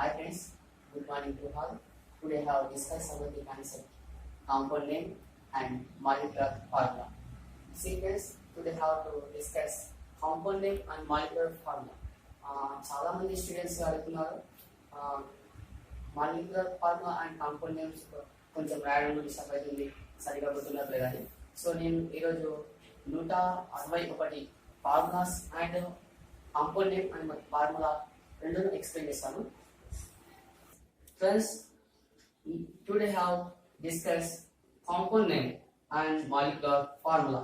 Hi friends, good morning to all. Today I have discussed about the concept, compound name and molecular formula. See friends, today I have to discuss compound name and molecular formula. చాలా మంది students అడుగుతున్నారు molecular formula and compound names కొంచెం రాయడం disturb అవుతుంది, సరిగా గుర్తున్నట్లు లేదని. So నేను ఈరోజు 161 formulas and compound name and formula రెండును ఎక్స్ప్లెయిన్ చేస్తాను. Friends, today I have discussed compound name and molecular formula.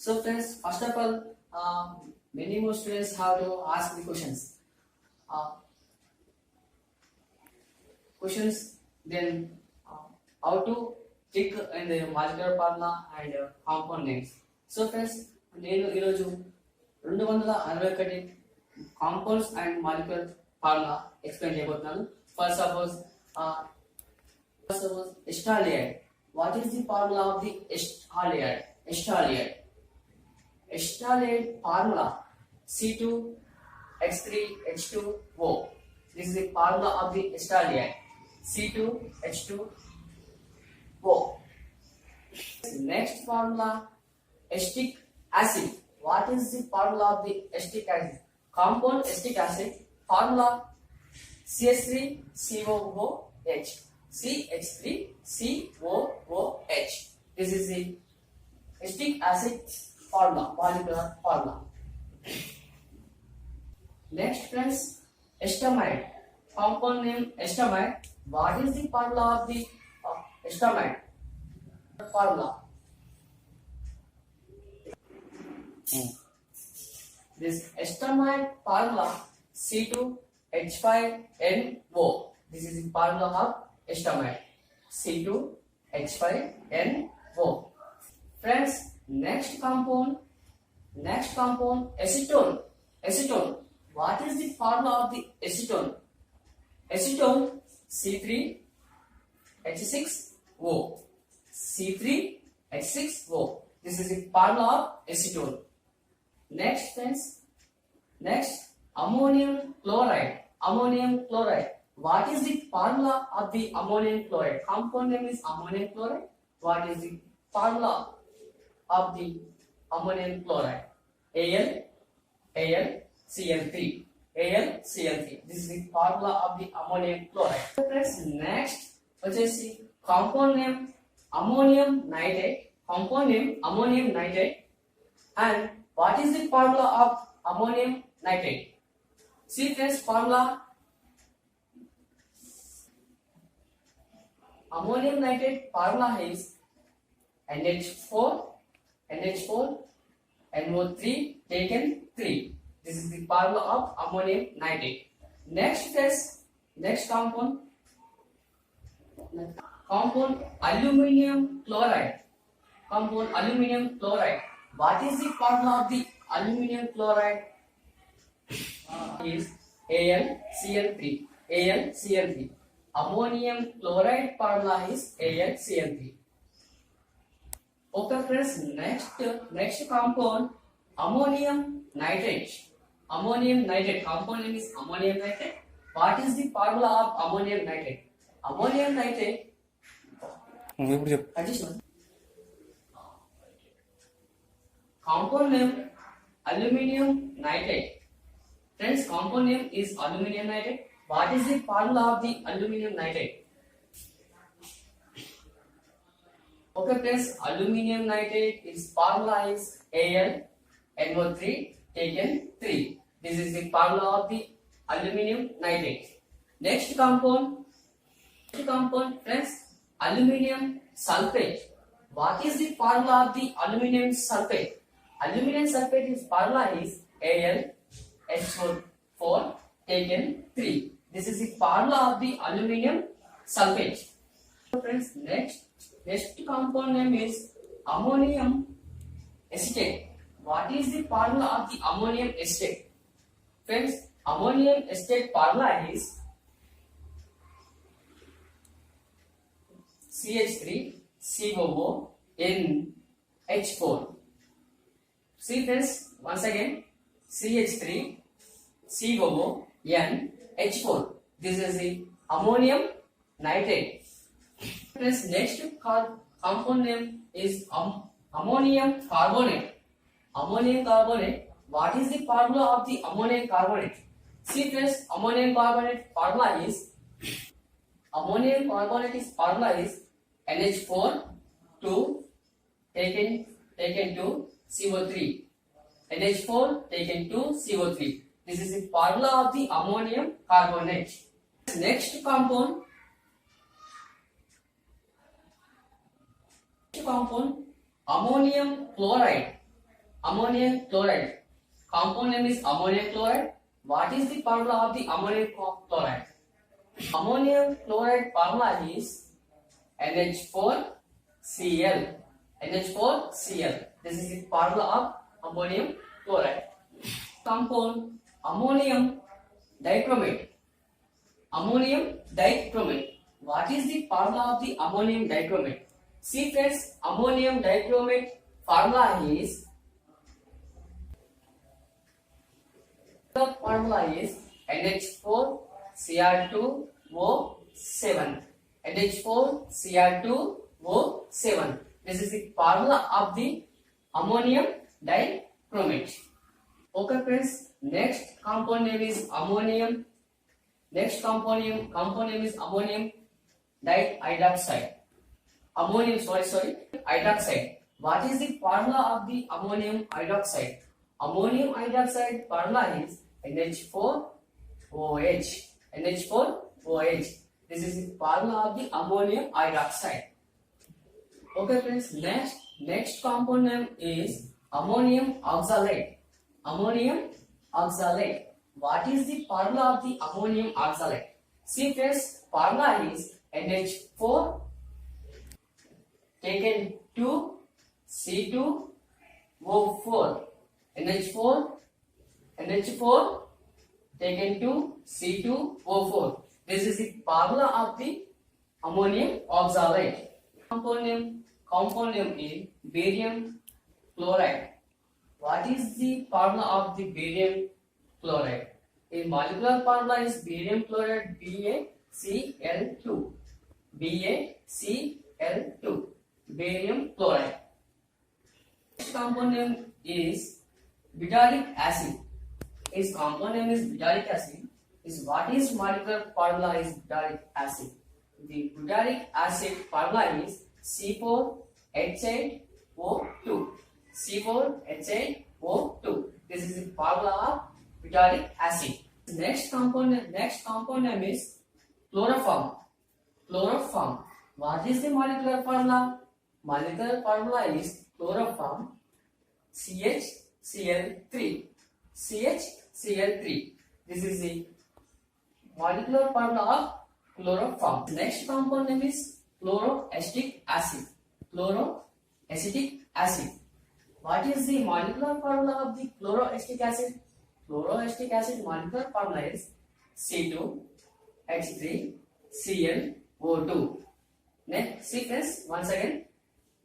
So friends, first of all, many more students have to ask the questions. Then how to check in the molecular formula and compound names. So friends, నేను ఈరోజు 261 compounds and molecular formula explain చేయబోతున్నాను. First of all, ester halide. What is the formula of the ester halide? Ester halide formula C2H3H2O. This is the formula of the ester halide. C2H2O. Next formula, acetic acid. What is the formula of the acetic acid? Compound acetic acid formula CH3COOH. CH3COOH. This is the acetic acid formula, molecular formula. Next friends, estamide. Compound name estamide. What is the formula of the estamide? Formula. This estamide formula C2H5NO. This is the formula of estamide. C2H5NO. Friends, next compound acetone. What is the formula of the acetone? Acetone C3H6O. C3H6O. This is the formula of acetone. Next friends, ammonium chloride. What is the formula of the ammonium chloride? Compound name is ammonium chloride. What is the formula of the ammonium chloride? AlCl3. This is the formula of the ammonium chloride. Friends, next వచ్చేసి compound name ammonium nitrate. And what is the formula of ammonium nitrate? See friends, formula ammonium nitrate formula is NH4 NO3 taken 3. This is the formula of ammonium nitrate. Next compound aluminium chloride. What is the formula of the aluminium chloride? Is AlCl3. Ammonium chloride formula is AlCl3. Okay friends, next compound ammonium nitrate. Compound name is ammonium nitrate. What is the formula of ammonium nitrate? Compound name aluminium nitrate. Friends, compound name is aluminium nitrate. What is the formula of the aluminium nitrate? Okay friends, aluminium nitrate, its formula is AlNO3 taken 3. This is the formula of the aluminium nitrate. Next compound friends, aluminium sulfate. What is the formula of the aluminium sulfate? Aluminium sulfate, its formula is AlH4 taken 3. This is the formula of the aluminium sulfate. Friends, next compound name is ammonium acetate. What is the formula of the ammonium acetate? Friends, ammonium acetate formula is CH3COONH4. See friends, once again, CH3COONH4. This is the ammonium nitrate. Friends, next compound name is ammonium carbonate. Ammonium carbonate. What is the formula of the ammonium carbonate? See friends, ammonium carbonate formula is NH4 2 taken to CO3. NH4 taken to CO3. This is the formula of the ammonium carbonate. Next compound ammonium chloride. Ammonium chloride. Compound name is ammonium chloride. What is the formula of the ammonium chloride? Ammonium chloride formula is NH4Cl. NH4Cl. This is the formula of ammonium chloride. Compound ammonium dichromate. Ammonium dichromate. What is the formula of the ammonium dichromate? See friends, ammonium dichromate formula is NH4Cr2O7. NH4Cr2O7. This is the formula of the ammonium dichromate. Okay friends, next compound name is ammonium. Next compound name is ammonium dihydroxide. Hydroxide. What is the formula of the ammonium hydroxide? Ammonium hydroxide formula is NH4OH. NH4OH. This is the formula of the ammonium hydroxide. Okay friends, next compound name is ammonium oxalate. Ammonium oxalate. What is the formula of the ammonium oxalate? See friends, formula is NH4 taken to C2O4. NH4 taken to C2O4. This is the formula of the ammonium oxalate. Compound name is barium chloride. What is the formula of the barium chloride? A molecular formula is barium chloride BaCl2. BaCl2. Barium chloride. Next compound name is butyric acid. Its compound name is butyric acid. What is molecular formula is butyric acid? The butyric acid formula is C4H8O2. C4H8O2. This is the formula of butyric acid. Next compound name is chloroform. Chloroform. What is the molecular formula? Molecular formula is chloroform CHCl3. CHCl3. This is the molecular formula of chloroform. Next compound name is chloroacetic acid. Chloroacetic acid. What is the molecular formula of the chloroacetic acid? Chloroacetic acid molecular formula is C2H3Cl O2. Next sequence once again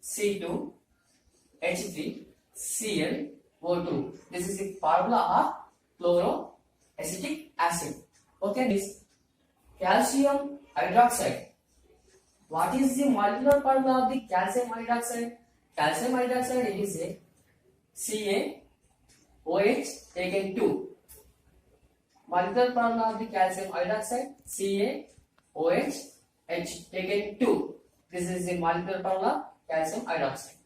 C2H3Cl O2. This is the formula of chloroacetic acid. Okay, this calcium hydroxide. What is the molecular formula of the calcium hydroxide? Calcium hydroxide, it is a CaOH taken 2. Molecular formula of the calcium hydroxide CaOH taken 2. This is the molecular formula calcium hydroxide.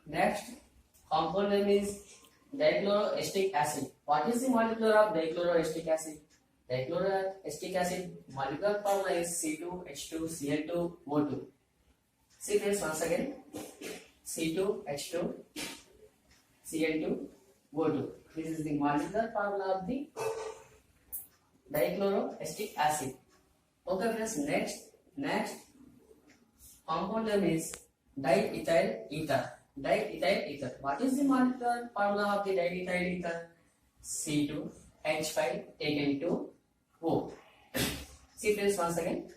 Next compound name is dichloroacetic acid. What is the molecular of dichloroacetic acid? Dichloroacetic acid molecular formula is C2H2Cl2O2. See this once again C2H2Cl2O2. This is the molecular formula of the dichloroacetic acid. Okay friends, next compound name is diethyl ether. Diethyl ether. What is the molecular formula of the diethyl ether? C2H5 taken to O. See friends once again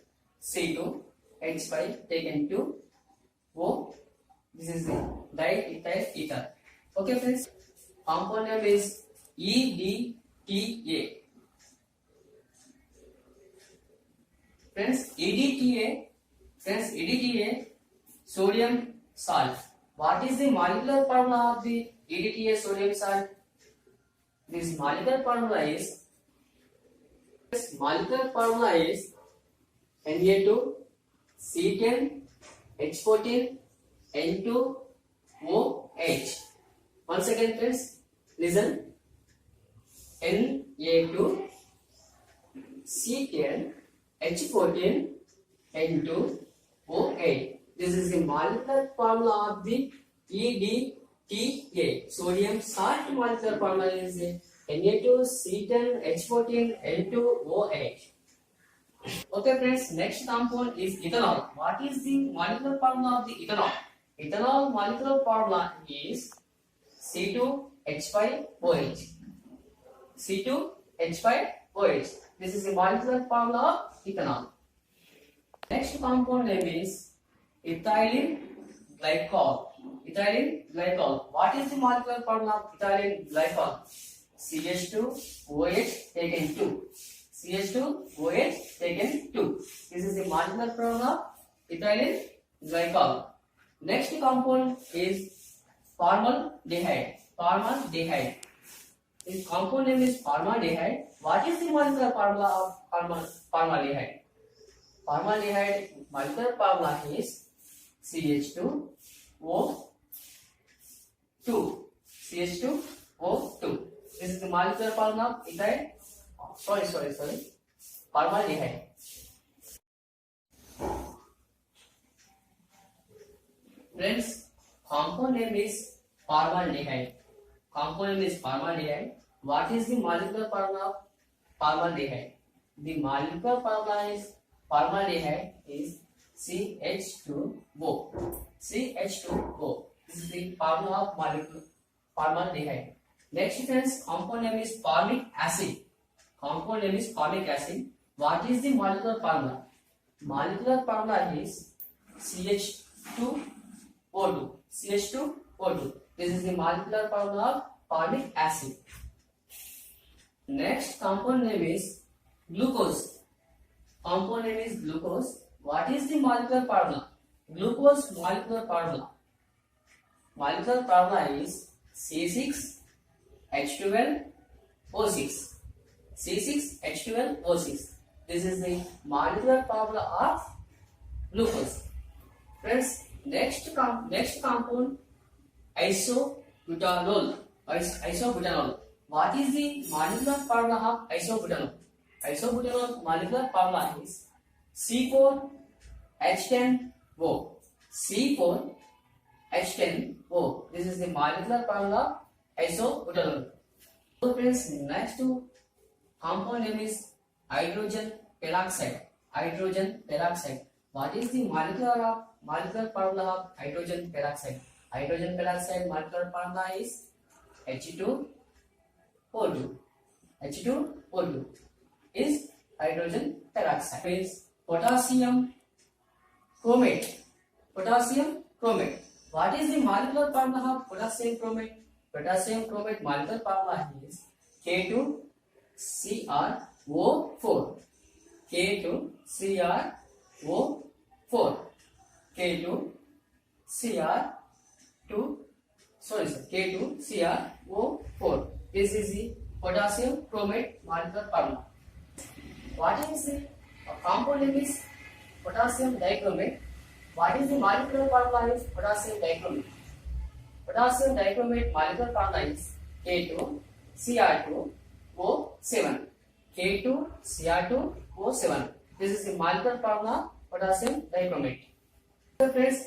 C2H5 taken to O. This is the diethyl ether. Okay friends, compound name is EDTA. Friends, EDTA, sodium salt. What is the molecular formula of the EDTA sodium salt? This molecular formula is Na2, C10, H14, N2OH. Once again, friends, listen. Na2, C10, H14, N2OH. This is the molecular formula of the EDTA. Sodium salt molecular formula is Na2, C10, H14, N2OH. Okay, friends, next compound is ethanol. What is the molecular formula of the ethanol? Ethanol molecular formula is C2H5OH. C2H5OH. This is the molecular formula of ethanol. Next compound name is ethylene glycol. Ethylene glycol. What is the molecular formula of ethylene glycol? CH2OH taken 2. CH2OH taken 2. This is the molecular formula of ethylene glycol. Next compound is formaldehyde. Formaldehyde. Its compound name is formaldehyde. What is the molecular formula of formaldehyde? Formaldehyde molecular formula is CH2O2. CH2O2. This is the molecular formula of ethyl. Sorry. Formaldehyde. Friends, compound name is formaldehyde. What is the molecular formula of formaldehyde? The molecular formula is formaldehyde is CH2O. CH2O. This is the formula of molecule formaldehyde. Next, friends, compound name is formic acid. What is the molecular formula? Molecular formula is CH2O2. This is the molecular formula of formic acid. Next compound name is glucose. What is the molecular formula? Glucose molecular formula. Molecular formula is C6H12O6. C6H12O6. This is the molecular formula of glucose. Friends, next compound isobutanol. What is the molecular formula of isobutanol? Isobutanol molecular formula is C4H10O. C4H10O. This is the molecular formula of isobutanol. So friends, next compound name is hydrogen peroxide. What is the molecular formula of hydrogen peroxide? Hydrogen peroxide molecular formula is H2O2. H2O2 is hydrogen peroxide. Is potassium chromate. What is the molecular formula of potassium chromate? Potassium chromate molecular formula is K2CrO4. K2CrO4. K2CrO4. This is the potassium chromate molecular formula. What is the compound name is potassium dichromate? What is the molecular formula is potassium dichromate? Potassium dichromate molecular formula is K2Cr2O7. K2Cr2O7. This is the molecular formula potassium dichromate. So friends,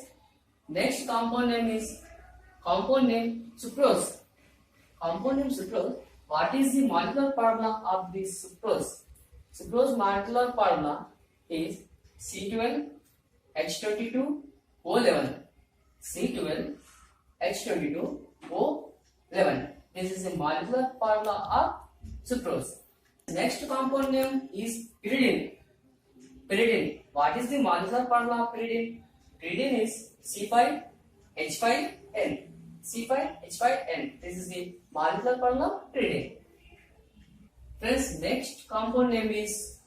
next compound name sucrose. What is the molecular formula of the sucrose? Sucrose molecular formula is C12H22O11. C12H22O11. This is the molecular formula of sucrose. Next compound name is pyridine. What is the molecular formula of pyridine? Pyridine is C5H5N. This is the molecular formula of pyridine. Friends, next compound name is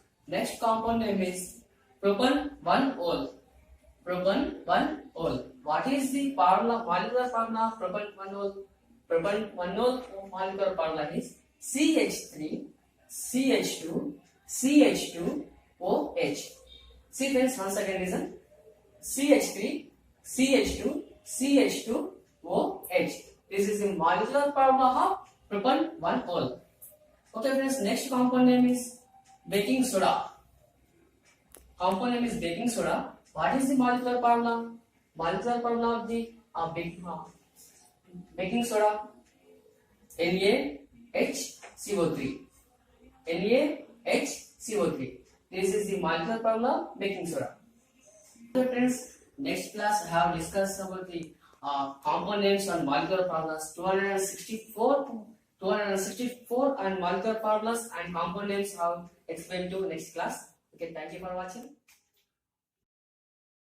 propan-1-ol. Propan-1-ol. What is the molecular formula of propan-1-ol? Propan-1-ol molecular formula is CH3, CH2, CH2, OH. See friends, once again listen. CH3, CH2, CH2, OH. This is the molecular formula of propan-1-ol. Okay friends, next compound name is baking soda. Compound name is baking soda. What is the molecular formula? Molecular formula of the baking soda: NaHCO3. NaHCO3. This is the molecular formula of baking soda. Okay friends, next class I have discussed about the compound names and molecular formulas. 264 and molecular formulas and compound names have explained to next class. Okay, thank you for watching.